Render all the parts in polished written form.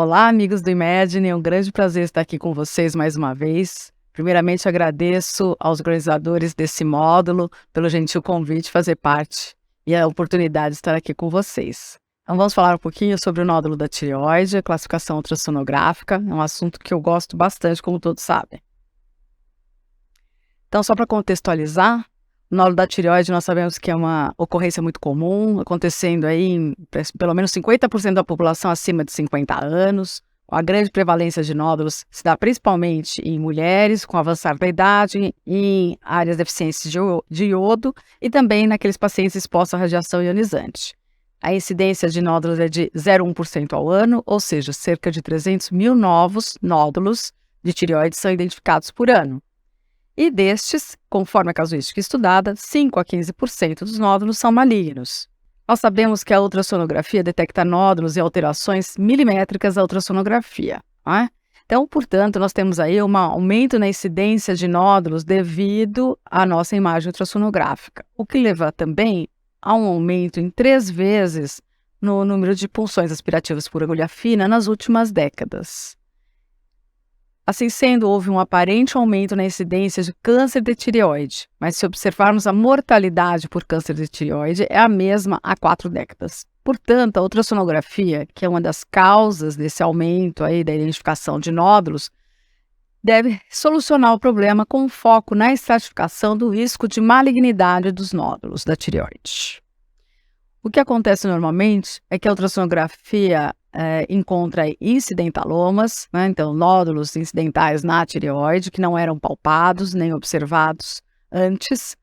Olá, amigos do Imagine, é um grande prazer estar aqui com vocês mais uma vez. Primeiramente, agradeço aos organizadores desse módulo pelo gentil convite fazer parte e a oportunidade de estar aqui com vocês. Então, vamos falar um pouquinho sobre o nódulo da tireoide, a classificação ultrassonográfica, é um assunto que eu gosto bastante, como todos sabem. Então, só para contextualizar, o nódulo da tireoide nós sabemos que é uma ocorrência muito comum, acontecendo aí em pelo menos 50% da população acima de 50 anos. A grande prevalência de nódulos se dá principalmente em mulheres com avançar da idade, em áreas deficientes de iodo e também naqueles pacientes expostos à radiação ionizante. A incidência de nódulos é de 0,1% ao ano, ou seja, cerca de 300 mil novos nódulos de tireoide são identificados por ano. E destes, conforme a casuística estudada, 5 a 15% dos nódulos são malignos. Nós sabemos que a ultrassonografia detecta nódulos e alterações milimétricas da ultrassonografia. Né? Então, portanto, nós temos aí um aumento na incidência de nódulos devido à nossa imagem ultrassonográfica, o que leva também a um aumento em 3 vezes no número de punções aspirativas por agulha fina nas últimas décadas. Assim sendo, houve um aparente aumento na incidência de câncer de tireoide, mas se observarmos a mortalidade por câncer de tireoide é a mesma há 4 décadas. Portanto, a ultrassonografia, que é uma das causas desse aumento aí da identificação de nódulos, deve solucionar o problema com foco na estratificação do risco de malignidade dos nódulos da tireoide. O que acontece normalmente é que a ultrassonografia encontra incidentalomas, né? Então nódulos incidentais na tireoide que não eram palpados nem observados antes,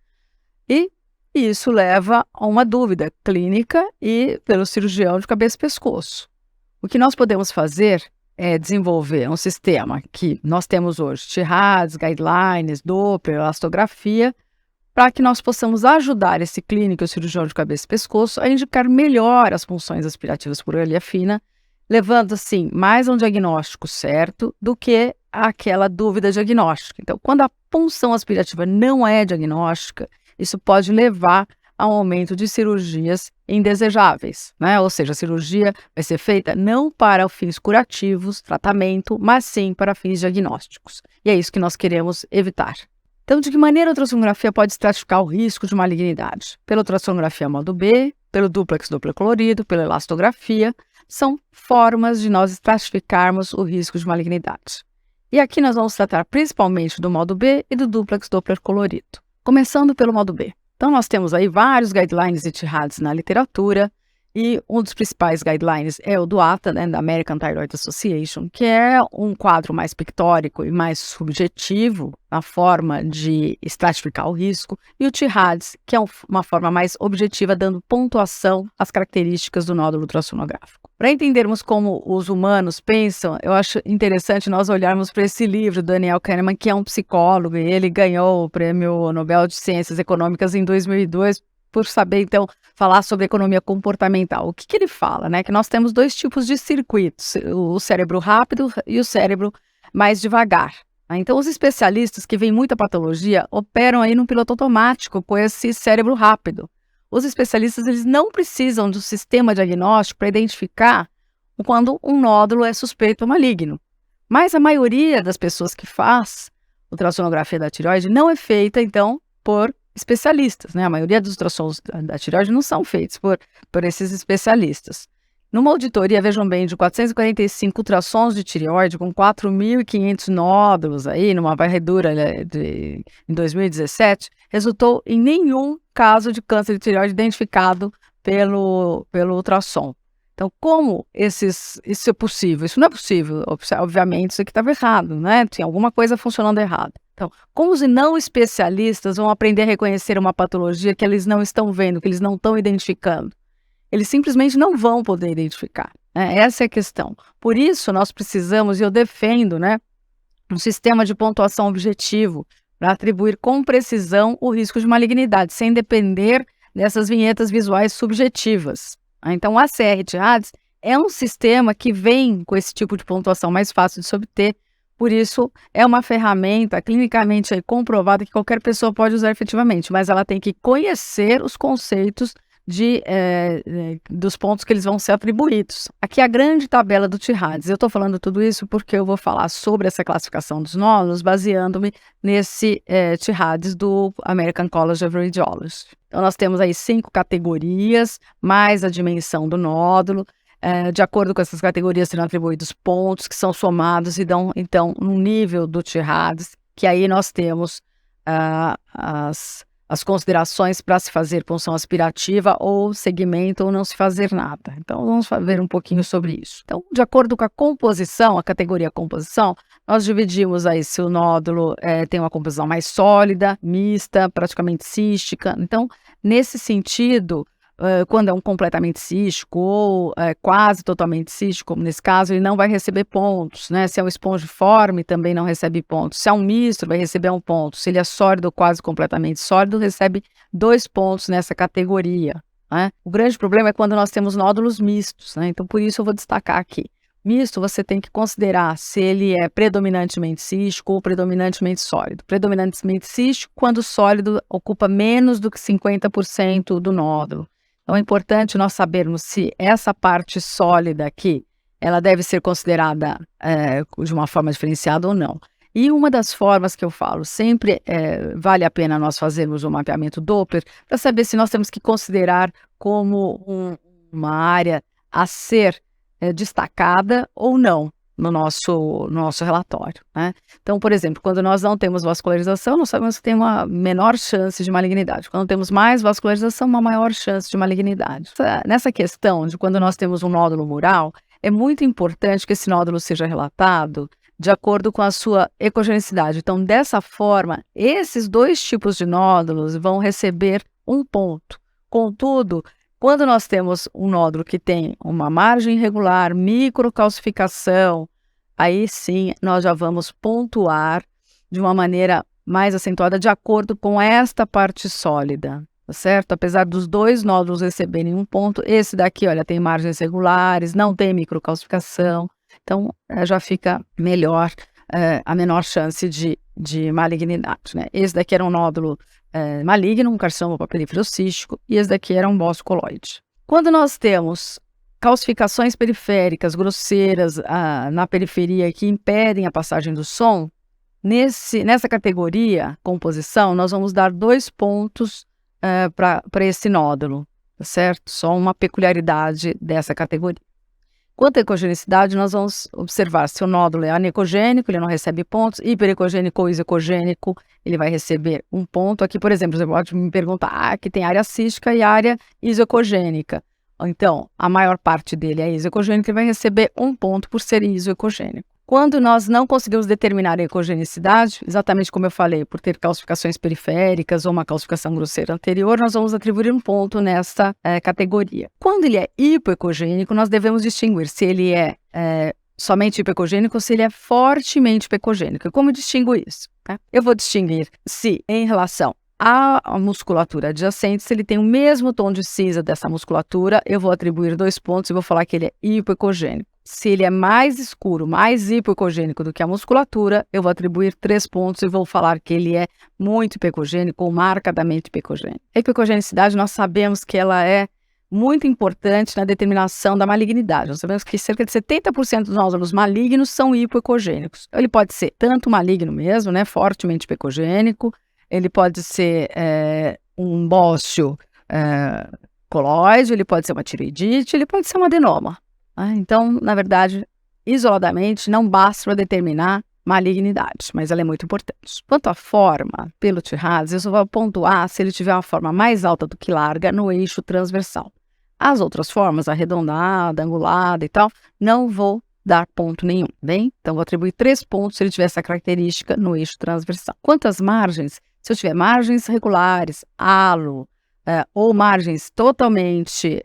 e isso leva a uma dúvida clínica e pelo cirurgião de cabeça e pescoço. O que nós podemos fazer é desenvolver um sistema que nós temos hoje, TIRADS, guidelines, Doppler, elastografia, para que nós possamos ajudar esse clínico, o cirurgião de cabeça e pescoço, a indicar melhor as punções aspirativas por agulha fina, levando, assim, mais a um diagnóstico certo do que aquela dúvida diagnóstica. Então, quando a punção aspirativa não é diagnóstica, isso pode levar a um aumento de cirurgias indesejáveis, né? Ou seja, a cirurgia vai ser feita não para fins curativos, tratamento, mas sim para fins diagnósticos. E é isso que nós queremos evitar. Então, de que maneira a ultrassonografia pode estratificar o risco de malignidade? Pela ultrassonografia modo B, pelo duplex Doppler colorido, pela elastografia, são formas de nós estratificarmos o risco de malignidade. E aqui nós vamos tratar principalmente do modo B e do duplex Doppler colorido. Começando pelo modo B. Então, nós temos aí vários guidelines e TIRADS na literatura, e um dos principais guidelines é o do ATA, né, da American Thyroid Association, que é um quadro mais pictórico e mais subjetivo na forma de estratificar o risco, e o TIRADS, que é uma forma mais objetiva, dando pontuação às características do nódulo ultrassonográfico. Para entendermos como os humanos pensam, eu acho interessante nós olharmos para esse livro do Daniel Kahneman, que é um psicólogo, e ele ganhou o Prêmio Nobel de Ciências Econômicas em 2002, por saber, então, falar sobre economia comportamental. O que ele fala, né? Que nós temos 2 tipos de circuitos, o cérebro rápido e o cérebro mais devagar. Então, os especialistas que veem muita patologia operam aí num piloto automático com esse cérebro rápido. Os especialistas, eles não precisam do sistema diagnóstico para identificar quando um nódulo é suspeito ou maligno. Mas a maioria das pessoas que faz ultrassonografia da tireoide não é feita, então, por especialistas, né? A maioria dos ultrassons da tireoide não são feitos por esses especialistas. Numa auditoria, vejam bem, de 445 ultrassons de tireoide com 4.500 nódulos aí, numa varredura em 2017, resultou em nenhum caso de câncer de tireoide identificado pelo ultrassom. Então, como isso é possível? Isso não é possível, obviamente, isso aqui estava errado, né? Tinha alguma coisa funcionando errado. Então, como os não especialistas vão aprender a reconhecer uma patologia que eles não estão vendo, que eles não estão identificando? Eles simplesmente não vão poder identificar, né? Essa é a questão. Por isso, nós precisamos, e eu defendo, né, um sistema de pontuação objetivo para atribuir com precisão o risco de malignidade, sem depender dessas vinhetas visuais subjetivas. Então, a CR-TIRADS é um sistema que vem com esse tipo de pontuação mais fácil de se obter. Por isso, é uma ferramenta clinicamente comprovada que qualquer pessoa pode usar efetivamente, mas ela tem que conhecer os conceitos dos pontos que eles vão ser atribuídos. Aqui é a grande tabela do T-RADS. Eu estou falando tudo isso porque eu vou falar sobre essa classificação dos nódulos baseando-me nesse T-RADS do American College of Radiology. Então, nós temos aí 5 categorias, mais a dimensão do nódulo. De acordo com essas categorias, serão atribuídos pontos que são somados e dão, então, um nível do T-RADS, que aí nós temos as considerações para se fazer punção aspirativa ou segmento ou não se fazer nada. Então, vamos ver um pouquinho sobre isso. Então, de acordo com a composição, a categoria composição, nós dividimos aí se o nódulo tem uma composição mais sólida, mista, praticamente cística. Então, nesse sentido, quando é um completamente cístico ou quase totalmente cístico, como nesse caso, ele não vai receber pontos, né? Se é um espongiforme, também não recebe pontos. Se é um misto, vai receber 1 ponto. Se ele é sólido ou quase completamente sólido, recebe 2 pontos nessa categoria, né? O grande problema é quando nós temos nódulos mistos, né? Então, por isso eu vou destacar aqui. Misto, você tem que considerar se ele é predominantemente cístico ou predominantemente sólido. Predominantemente cístico, quando o sólido ocupa menos do que 50% do nódulo. Então, é importante nós sabermos se essa parte sólida aqui, ela deve ser considerada de uma forma diferenciada ou não. E uma das formas que eu falo, sempre vale a pena nós fazermos um mapeamento Doppler para saber se nós temos que considerar como uma área a ser destacada ou não no nosso relatório, né? Então, por exemplo, quando nós não temos vascularização, nós sabemos que tem uma menor chance de malignidade. Quando temos mais vascularização, uma maior chance de malignidade. Nessa questão de quando nós temos um nódulo mural, é muito importante que esse nódulo seja relatado de acordo com a sua ecogenicidade. Então, dessa forma, esses 2 tipos de nódulos vão receber 1 ponto. Contudo, quando nós temos um nódulo que tem uma margem irregular, microcalcificação, aí sim nós já vamos pontuar de uma maneira mais acentuada de acordo com esta parte sólida, tá certo? Apesar dos 2 nódulos receberem 1 ponto, esse daqui, olha, tem margens regulares, não tem microcalcificação, então já fica melhor, a menor chance de malignidade, né? Esse daqui era um nódulo maligno, um carcinoma papilífero cístico, e esse daqui era um bócio coloide. Quando nós temos calcificações periféricas grosseiras na periferia que impedem a passagem do som, nessa categoria, composição, nós vamos dar 2 pontos para esse nódulo, tá certo? Só uma peculiaridade dessa categoria. Quanto à ecogenicidade, nós vamos observar se o nódulo é anecogênico, ele não recebe pontos, hiperecogênico ou isocogênico, ele vai receber 1 ponto. Aqui, por exemplo, você pode me perguntar, aqui tem área cística e área isocogênica. Então, a maior parte dele é isocogênico e vai receber 1 ponto por ser isoecogênico. Quando nós não conseguimos determinar a ecogenicidade, exatamente como eu falei, por ter calcificações periféricas ou uma calcificação grosseira anterior, nós vamos atribuir 1 ponto nessa categoria. Quando ele é hipoecogênico, nós devemos distinguir se ele é somente hipoecogênico ou se ele é fortemente hipoecogênico. E como eu distingo isso? Eu vou distinguir se, em relação à musculatura adjacente, se ele tem o mesmo tom de cinza dessa musculatura, eu vou atribuir 2 pontos e vou falar que ele é hipoecogênico. Se ele é mais escuro, mais hipoecogênico do que a musculatura, eu vou atribuir 3 pontos e vou falar que ele é muito hipoecogênico ou marcadamente hipoecogênico. A hipoecogenicidade, nós sabemos que ela é muito importante na determinação da malignidade. Nós sabemos que cerca de 70% dos nódulos malignos são hipoecogênicos. Ele pode ser tanto maligno mesmo, né, fortemente hipoecogênico, ele pode ser um bócio coloide, ele pode ser uma tireoidite, ele pode ser um adenoma. Então, na verdade, isoladamente, não basta para determinar malignidade, mas ela é muito importante. Quanto à forma, pelo T-RADS, eu só vou pontuar se ele tiver uma forma mais alta do que larga no eixo transversal. As outras formas, arredondada, angulada e tal, não vou dar ponto nenhum, bem? Então, vou atribuir 3 pontos se ele tiver essa característica no eixo transversal. Quanto às margens, se eu tiver margens regulares, halo, ou margens totalmente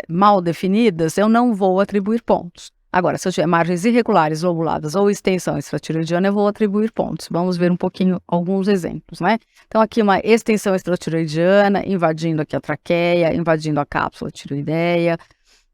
mal definidas, eu não vou atribuir pontos. Agora, se eu tiver margens irregulares, lobuladas ou extensão extratiroidiana, eu vou atribuir pontos. Vamos ver um pouquinho alguns exemplos, né? Então, aqui uma extensão extratiroidiana invadindo aqui a traqueia, invadindo a cápsula tiroideia.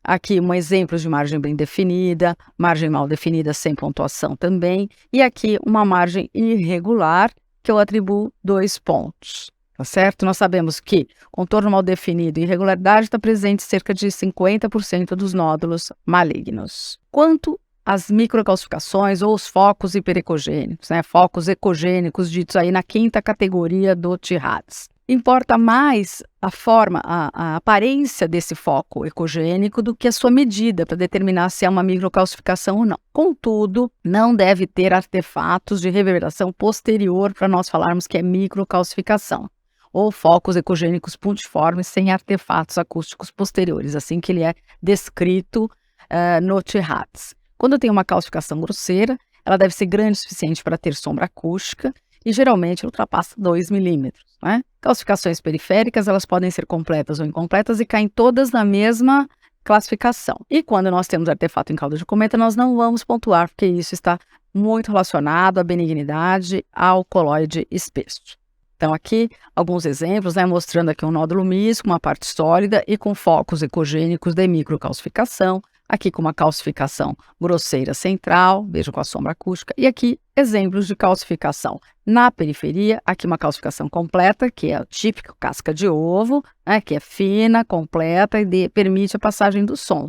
Aqui um exemplo de margem bem definida, margem mal definida sem pontuação também. E aqui uma margem irregular que eu atribuo 2 pontos. tá certo? Nós sabemos que contorno mal definido e irregularidade está presente em cerca de 50% dos nódulos malignos. Quanto às microcalcificações ou os focos hiperecogênicos, né? Focos ecogênicos, ditos aí na quinta categoria do TIRADS. Importa mais a forma, a aparência desse foco ecogênico do que a sua medida para determinar se é uma microcalcificação ou não. Contudo, não deve ter artefatos de reverberação posterior para nós falarmos que é microcalcificação, ou focos ecogênicos pontiformes sem artefatos acústicos posteriores, assim que ele é descrito no TIRADS. Quando tem uma calcificação grosseira, ela deve ser grande o suficiente para ter sombra acústica e geralmente ultrapassa 2 milímetros. Né? Calcificações periféricas, elas podem ser completas ou incompletas e caem todas na mesma classificação. E quando nós temos artefato em cauda de cometa, nós não vamos pontuar, porque isso está muito relacionado à benignidade, ao coloide espesso. Então aqui alguns exemplos, né, mostrando aqui um nódulo misto, uma parte sólida e com focos ecogênicos de microcalcificação, aqui com uma calcificação grosseira central, veja com a sombra acústica, e aqui exemplos de calcificação na periferia, aqui uma calcificação completa, que é a típica casca de ovo, né, que é fina, completa e permite a passagem do som.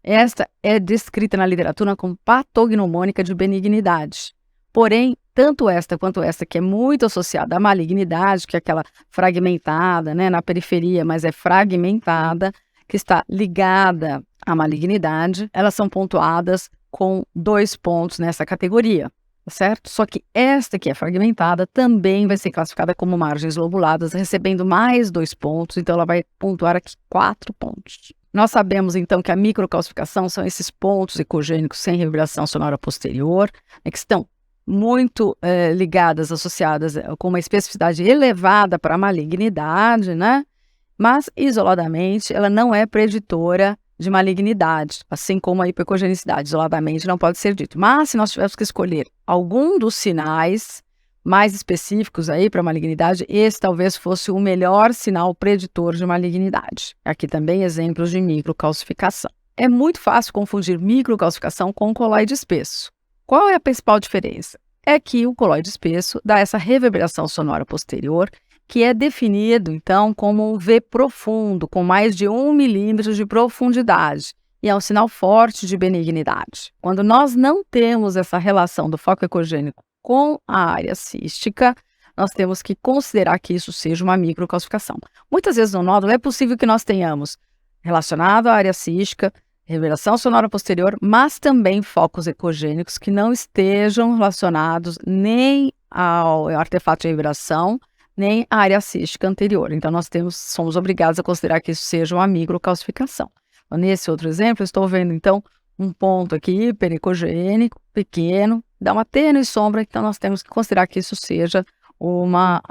Esta é descrita na literatura como patognomônica de benignidade. Porém, tanto esta quanto esta, que é muito associada à malignidade, que é aquela fragmentada, né, na periferia, mas é fragmentada, que está ligada à malignidade, elas são pontuadas com 2 pontos nessa categoria, tá certo? Só que esta que é fragmentada também vai ser classificada como margens lobuladas, recebendo mais 2 pontos, então ela vai pontuar aqui 4 pontos. Nós sabemos então que a microcalcificação são esses pontos ecogênicos sem reverberação sonora posterior, né, que estão muito ligadas, associadas com uma especificidade elevada para a malignidade, né? Mas, isoladamente, ela não é preditora de malignidade, assim como a hipoecogenicidade, isoladamente não pode ser dito. Mas, se nós tivermos que escolher algum dos sinais mais específicos aí para malignidade, esse talvez fosse o melhor sinal preditor de malignidade. Aqui também exemplos de microcalcificação. É muito fácil confundir microcalcificação com coloide espesso. Qual é a principal diferença? É que o coloide espesso dá essa reverberação sonora posterior, que é definido, então, como um V profundo, com mais de 1 milímetro de profundidade, e é um sinal forte de benignidade. Quando nós não temos essa relação do foco ecogênico com a área cística, nós temos que considerar que isso seja uma microcalcificação. Muitas vezes no nódulo é possível que nós tenhamos relacionado à área cística, reverberação sonora posterior, mas também focos ecogênicos que não estejam relacionados nem ao artefato de reverberação, nem a área cística anterior. Então, nós somos obrigados a considerar que isso seja uma microcalcificação. Então, nesse outro exemplo, eu estou vendo, então, um ponto aqui, pericogênico, pequeno, dá uma tênue sombra, então nós temos que considerar que isso seja uma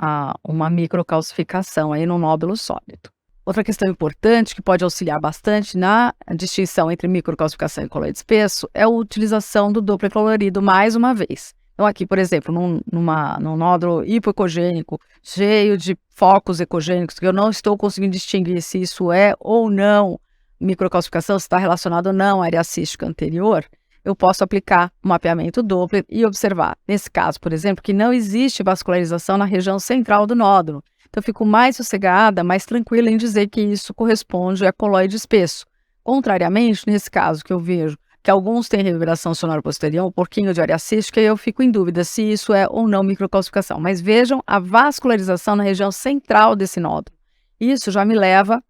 microcalcificação aí no nódulo sólido. Outra questão importante que pode auxiliar bastante na distinção entre microcalcificação e coloide espesso é a utilização do Doppler colorido mais uma vez. Então aqui, por exemplo, num nódulo hipoecogênico, cheio de focos ecogênicos, que eu não estou conseguindo distinguir se isso é ou não microcalcificação, se está relacionado ou não à área cística anterior, eu posso aplicar o mapeamento Doppler e observar, nesse caso, por exemplo, que não existe vascularização na região central do nódulo. Então eu fico mais sossegada, mais tranquila em dizer que isso corresponde a coloide espesso. Contrariamente, nesse caso que eu vejo que alguns têm reverberação sonora posterior, um pouquinho de área cística, e eu fico em dúvida se isso é ou não microcalcificação. Mas vejam a vascularização na região central desse nódulo. Isso já me leva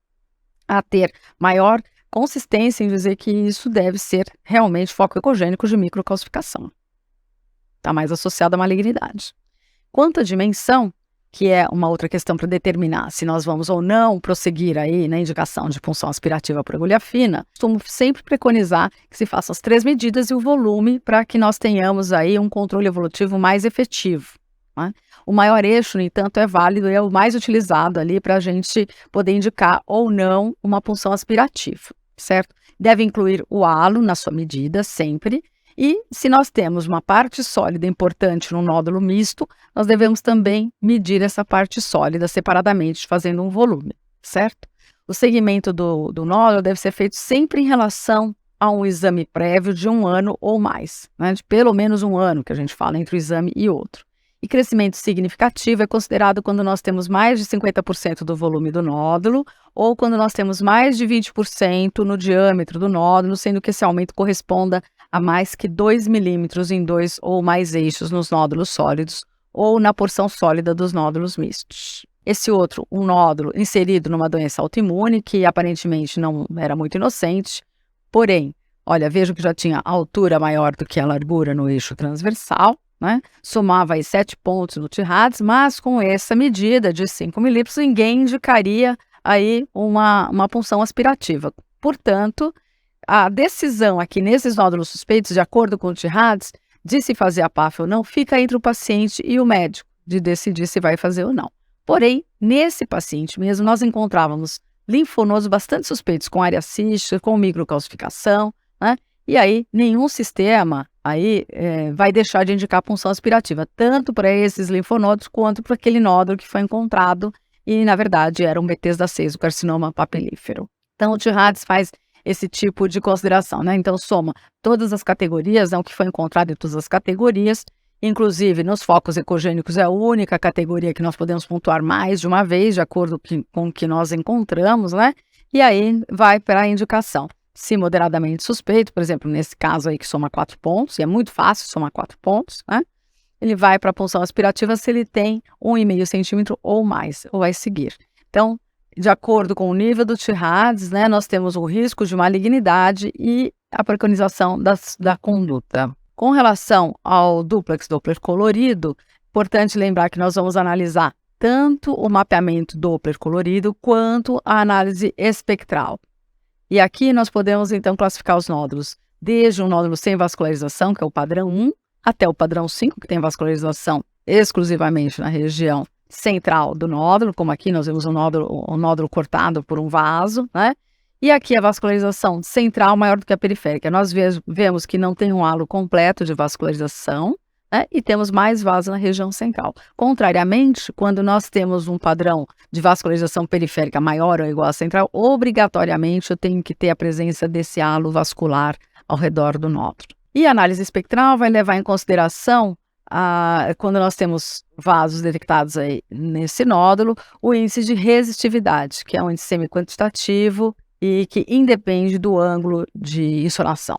a ter maior consistência em dizer que isso deve ser realmente foco ecogênico de microcalcificação. Está mais associado à malignidade. Quanto à dimensão, que é uma outra questão para determinar se nós vamos ou não prosseguir aí na indicação de punção aspirativa por agulha fina, costumo sempre preconizar que se façam as 3 medidas e o volume para que nós tenhamos aí um controle evolutivo mais efetivo. Né? O maior eixo, no entanto, é válido e é o mais utilizado ali para a gente poder indicar ou não uma punção aspirativa, certo? Deve incluir o halo na sua medida, sempre. E se nós temos uma parte sólida importante no nódulo misto, nós devemos também medir essa parte sólida separadamente, fazendo um volume, certo? O segmento do nódulo deve ser feito sempre em relação a um exame prévio de 1 ano ou mais, né? De pelo menos 1 ano, que a gente fala entre um exame e outro. E crescimento significativo é considerado quando nós temos mais de 50% do volume do nódulo ou quando nós temos mais de 20% no diâmetro do nódulo, sendo que esse aumento corresponda a mais que 2 milímetros em 2 ou mais eixos nos nódulos sólidos ou na porção sólida dos nódulos mistos. Esse outro, um nódulo inserido numa doença autoimune, que aparentemente não era muito inocente, porém, olha, vejo que já tinha altura maior do que a largura no eixo transversal, né? Somava aí 7 pontos no TIRADS, mas com essa medida de 5 milímetros, ninguém indicaria aí uma punção aspirativa. Portanto, a decisão aqui nesses nódulos suspeitos, de acordo com o TIRADS, de se fazer a PAF ou não, fica entre o paciente e o médico, de decidir se vai fazer ou não. Porém, nesse paciente mesmo, nós encontrávamos linfonodos bastante suspeitos, com área cística, com microcalcificação, né? E aí, nenhum sistema aí vai deixar de indicar punção aspirativa, tanto para esses linfonodos quanto para aquele nódulo que foi encontrado e, na verdade, era um Bethesda 6, o carcinoma papilífero. Então, o TIRADS faz esse tipo de consideração, né? Então, soma todas as categorias, o que foi encontrado em todas as categorias, inclusive nos focos ecogênicos é a única categoria que nós podemos pontuar mais de uma vez, de acordo com o que nós encontramos, né? E aí vai para a indicação. Se moderadamente suspeito, por exemplo, nesse caso aí que soma 4 pontos, e é muito fácil somar 4 pontos, né? Ele vai para a punção aspirativa se ele tem 1,5 centímetro ou mais, ou vai seguir. Então, de acordo com o nível do TIRADS, né, nós temos o risco de malignidade e a preconização da conduta. Com relação ao duplex Doppler colorido, importante lembrar que nós vamos analisar tanto o mapeamento Doppler colorido quanto a análise espectral. E aqui nós podemos, então, classificar os nódulos, desde um nódulo sem vascularização, que é o padrão 1, até o padrão 5, que tem vascularização exclusivamente na região central do nódulo, como aqui nós vemos um nódulo cortado por um vaso, né? E aqui a vascularização central maior do que a periférica. Nós vemos que não tem um halo completo de vascularização, né? E temos mais vaso na região central. Contrariamente, quando nós temos um padrão de vascularização periférica maior ou igual à central, obrigatoriamente eu tenho que ter a presença desse halo vascular ao redor do nódulo. E a análise espectral vai levar em consideração, quando nós temos vasos detectados aí nesse nódulo, o índice de resistividade, que é um índice semi-quantitativo e que independe do ângulo de insolação,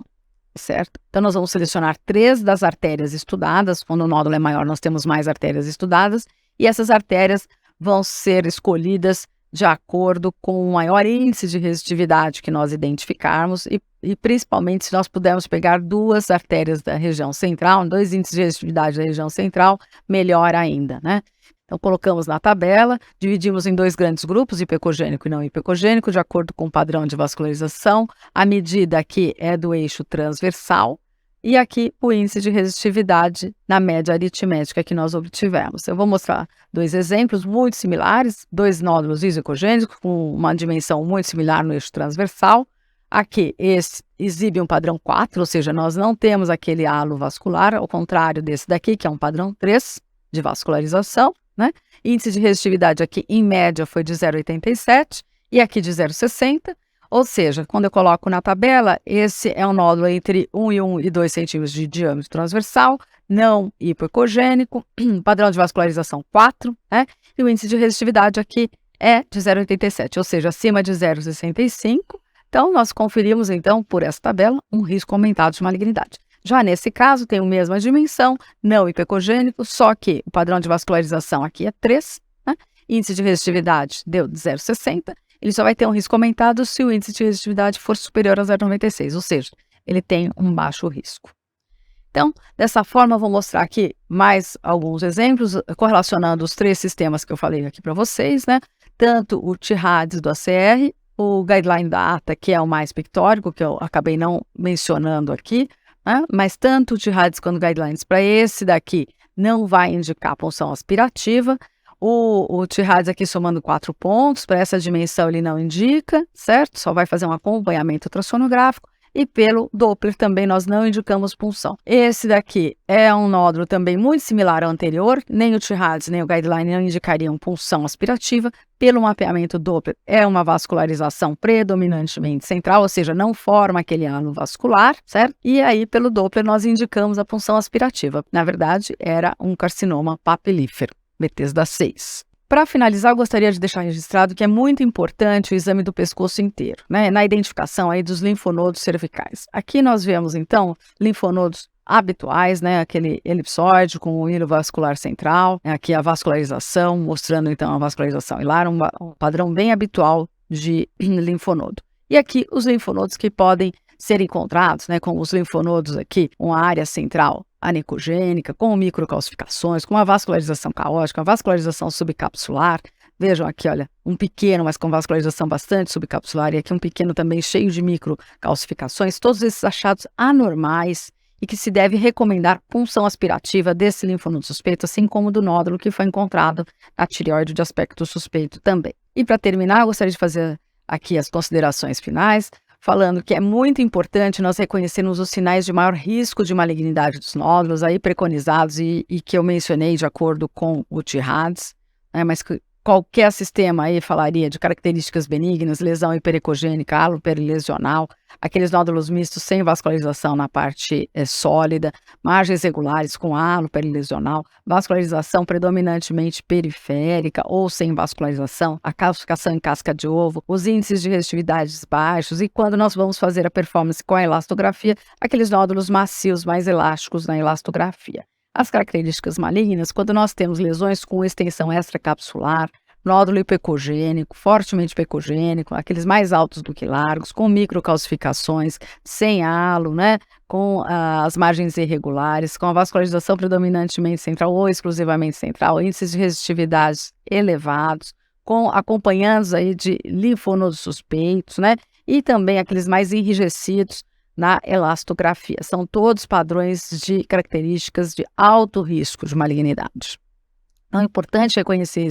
certo? Então, nós vamos selecionar 3 das artérias estudadas. Quando o nódulo é maior, nós temos mais artérias estudadas, e essas artérias vão ser escolhidas de acordo com o maior índice de resistividade que nós identificarmos e principalmente se nós pudermos pegar 2 artérias da região central, 2 índices de resistividade da região central, melhor ainda, né? Então, colocamos na tabela, dividimos em 2 grandes grupos, hipecogênico e não hipecogênico, de acordo com o padrão de vascularização. A medida aqui é do eixo transversal e aqui o índice de resistividade na média aritmética que nós obtivemos. Eu vou mostrar 2 exemplos muito similares, 2 nódulos isocogênicos com uma dimensão muito similar no eixo transversal. Aqui, esse exibe um padrão 4, ou seja, nós não temos aquele halo vascular, ao contrário desse daqui, que é um padrão 3 de vascularização, né? Índice de resistividade aqui, em média, foi de 0,87 e aqui de 0,60, ou seja, quando eu coloco na tabela, esse é um nódulo entre 1 e 2 centímetros de diâmetro transversal, não hipoecogênico, padrão de vascularização 4, né? E o índice de resistividade aqui é de 0,87, ou seja, acima de 0,65. Então, nós conferimos, então, por essa tabela, um risco aumentado de malignidade. Já nesse caso, tem a mesma dimensão, não hipecogênico, só que o padrão de vascularização aqui é 3, né? Índice de resistividade deu 0,60, ele só vai ter um risco aumentado se o índice de resistividade for superior a 0,96, ou seja, ele tem um baixo risco. Então, dessa forma, eu vou mostrar aqui mais alguns exemplos, correlacionando os 3 sistemas que eu falei aqui para vocês, né? Tanto o TIRADS do ACR, o Guideline Data, que é o mais pictórico, que eu acabei não mencionando aqui, né? Mas tanto o TIRADS quanto o Guidelines para esse daqui não vai indicar punção aspirativa. O TIRADS aqui somando 4 pontos, para essa dimensão ele não indica, certo? Só vai fazer um acompanhamento ultrassonográfico. E pelo Doppler também nós não indicamos punção. Esse daqui é um nódulo também muito similar ao anterior, nem o T-RADS nem o Guideline não indicariam punção aspirativa. Pelo mapeamento Doppler é uma vascularização predominantemente central, ou seja, não forma aquele halo vascular, certo? E aí pelo Doppler nós indicamos a punção aspirativa. Na verdade, era um carcinoma papilífero, Bethesda 6. Para finalizar, eu gostaria de deixar registrado que é muito importante o exame do pescoço inteiro, né, na identificação aí dos linfonodos cervicais. Aqui nós vemos, então, linfonodos habituais, né, aquele elipsoide com o hilo vascular central, aqui a vascularização, mostrando, então, a vascularização hilar, um padrão bem habitual de linfonodo. E aqui os linfonodos que podem ser encontrados, né, como os linfonodos aqui, uma área central anecogênica, com microcalcificações, com uma vascularização caótica, uma vascularização subcapsular. Vejam aqui, olha, um pequeno, mas com vascularização bastante subcapsular, e aqui um pequeno também cheio de microcalcificações, todos esses achados anormais e que se deve recomendar punção aspirativa desse linfonodo suspeito, assim como do nódulo que foi encontrado na tireoide de aspecto suspeito também. E para terminar, eu gostaria de fazer aqui as considerações finais, falando que é muito importante nós reconhecermos os sinais de maior risco de malignidade dos nódulos, aí preconizados e que eu mencionei de acordo com o T-RADS, né, mas que qualquer sistema aí falaria de características benignas, lesão hiperecogênica, halo perilesional, aqueles nódulos mistos sem vascularização na parte sólida, margens regulares com halo perilesional, vascularização predominantemente periférica ou sem vascularização, a calcificação em casca de ovo, os índices de resistividades baixos e quando nós vamos fazer a performance com a elastografia, aqueles nódulos macios mais elásticos na elastografia. As características malignas, quando nós temos lesões com extensão extracapsular, nódulo hipecogênico, fortemente hipecogênico, aqueles mais altos do que largos, com microcalcificações, sem halo, né, com as margens irregulares, com a vascularização predominantemente central ou exclusivamente central, índices de resistividade elevados, com acompanhantes aí de linfonodos suspeitos, né, e também aqueles mais enrijecidos, na elastografia. São todos padrões de características de alto risco de malignidade. Então é importante reconhecer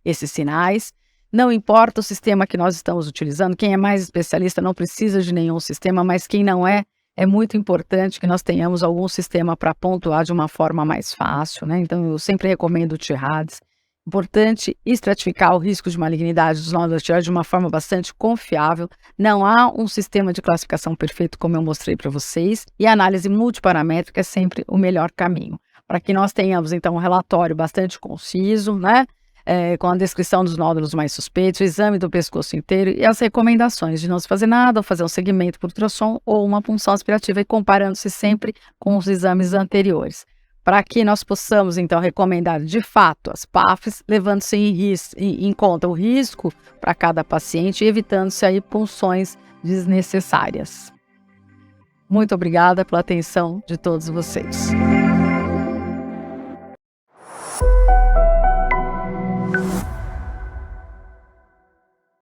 esses sinais. Não importa o sistema que nós estamos utilizando, quem é mais especialista não precisa de nenhum sistema, mas quem não é muito importante que nós tenhamos algum sistema para pontuar de uma forma mais fácil, né? Então eu sempre recomendo o T-RADS. Importante estratificar o risco de malignidade dos nódulos da tireoide de uma forma bastante confiável. Não há um sistema de classificação perfeito, como eu mostrei para vocês, e a análise multiparamétrica é sempre o melhor caminho. Para que nós tenhamos, então, um relatório bastante conciso, né? Com a descrição dos nódulos mais suspeitos, o exame do pescoço inteiro e as recomendações de não se fazer nada, ou fazer um segmento por ultrassom ou uma punção aspirativa e comparando-se sempre com os exames anteriores. Para que nós possamos, então, recomendar de fato as PAFs, levando-se em conta o risco para cada paciente e evitando-se aí punções desnecessárias. Muito obrigada pela atenção de todos vocês.